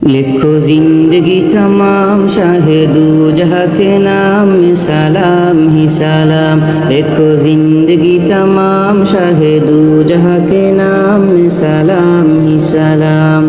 लिखो जिंदगी तमाम शाहिदू जहाँ के नाम में सलाम ही सलाम। लिखो जिंदगी तमाम शाहिदू जहाँ के नाम में सलाम ही सलाम।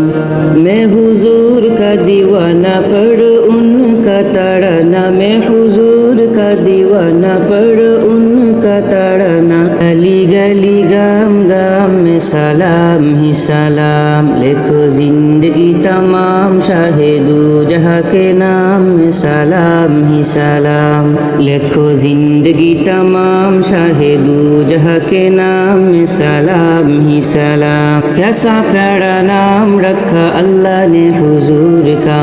मैं हुजूर का दीवाना पढ़ उनका तड़ना, मैं हुजूर का दीवाना पढ़ उनका तड़ना। गली गली गाम गाम में सलाम ही सलाम। लिखो जिंदगी तमाम शाहिदू जहाँ के नाम में सलाम ही सलाम। लिखो जिंदगी तमाम शाहिदू जहाँ के नाम में सलाम ही सलाम। कैसा प्यारा नाम रखा अल्लाह ने हुजूर का,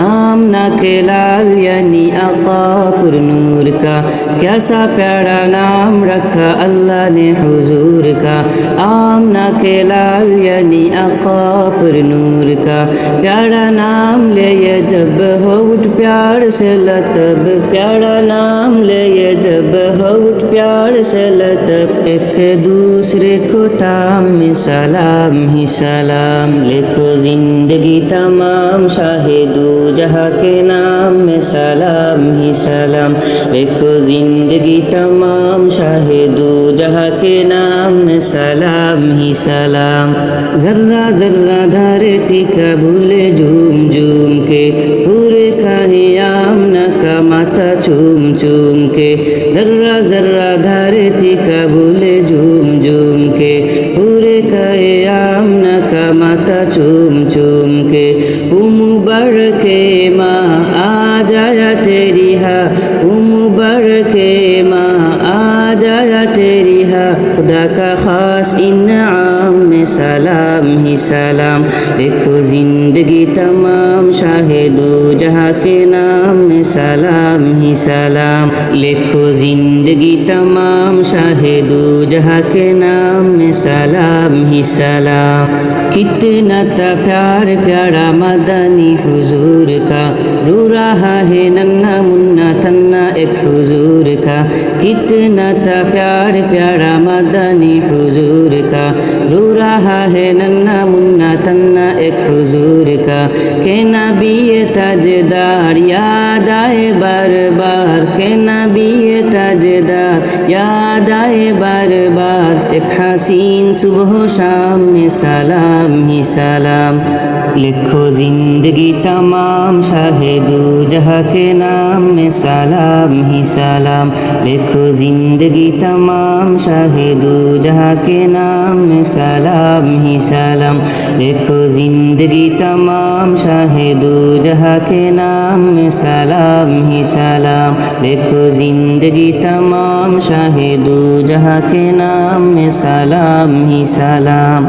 आमना के लाल यानी आका पुर नूर का। कैसा प्यारा नाम रखा अल्लाह ने हुजूर का, आमना के लाल यानी आका पुर नूर का। प्यारा नाम ले ये जब हो उठ प्यार से लतब, प्यारा नाम ले ये जब हो उठ प्यार से लतब। एक दूसरे को ताम में सलाम ही सलाम। लिखो जिंदगी तमाम शाहिदू जहाँ के नाम में सलाम ही सलाम। लिखो जिंदगी तमाम शाहिदू जहाँ के नाम में सलाम ही सलाम। जर्रा जर्रा धरती का भूले झूम झूम के, पूरे काहे आमना का माथा चूम चूम के। जर्रा जर्रा धरती का भूले झूम झूम के, पूरे काहे आमना का माथा चूम चूम के। मुबारके माँ आ जाया तेरी हा, मुबारके माँ आ जाया तेरी हा। खुदा का खास इनाम में सलाम ही सलाम। लिखो जिंदगी तमाम शाहिदू जहाँ के नाम में सलाम ही सलाम। लिखो जिंदगी तमाम शाहिदू जहाँ के नाम में सलाम ही सलाम। कितना था प्यार प्यारा मदनी हुजूर का, रो रहा है नन्ना मुन्ना तन्ना एक हुजूर का। कितना था प्यार प्यारा मदनी हुजूर का, रो रहा है नन्ना मुन्ना तन्ना एक हुजूर का। के नबी ताजदार याद आए बार बार, के नबी ताजदार याद आए बार बार। एक हसीन सुबह शाम में सलाम ही सलाम। लिखो जिंदगी तमाम शाहिदू जहाँ के नाम में सलाम ही सलाम। लिखो जिंदगी तमाम शाहिदू जहाँ के नाम में सलाम ही सलाम। लिखो जिंदगी तमाम शाहिदू जहाँ के नाम में सलाम ही सलाम। लिखो जिंदगी तमाम शाहिदू जहाँ के नाम में सलाम ही सलाम।